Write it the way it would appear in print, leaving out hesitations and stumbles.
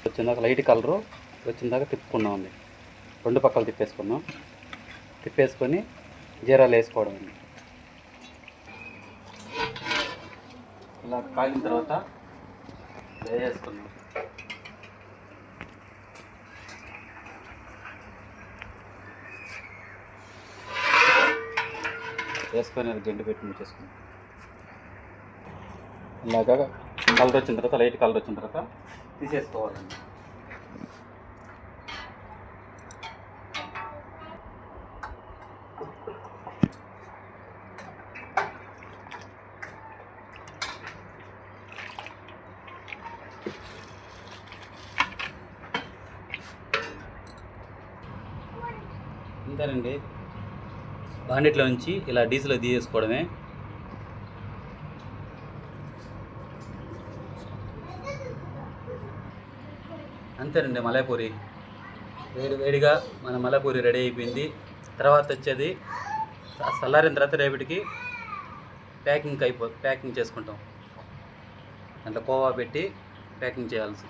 వచ్చిందాక light colour వచ్చిందాక తిప్పుకున్నాం. రెండు పక్కలు తిప్పేసుకున్నాం. తిప్పేసుకొని జీరాలు వేసుకోవడం అండి. ఇలా కాగిన తర్వాత వేసుకున్నాం. వేసుకొని గంటి పెట్టి ఉంచేసుకున్నాం. ఇలాగా కలర్ వచ్చిన తర్వాత లైట్ కలర్ వచ్చిన తర్వాత తీసేసుకోవాలండి. అంతేనండి. బాండిట్లో నుంచి ఇలా డీజిల్ తీసేసుకోవడమే. అంతేనండి, మలైపూరి వేడిగా మన మలైపూరి రెడీ అయిపోయింది. తర్వాత వచ్చేది చల్లారిన తర్వాత రేపటికి ప్యాకింగ్ చేసుకుంటాం. దాంట్లో కోవా పెట్టి ప్యాకింగ్ చేయాల్సి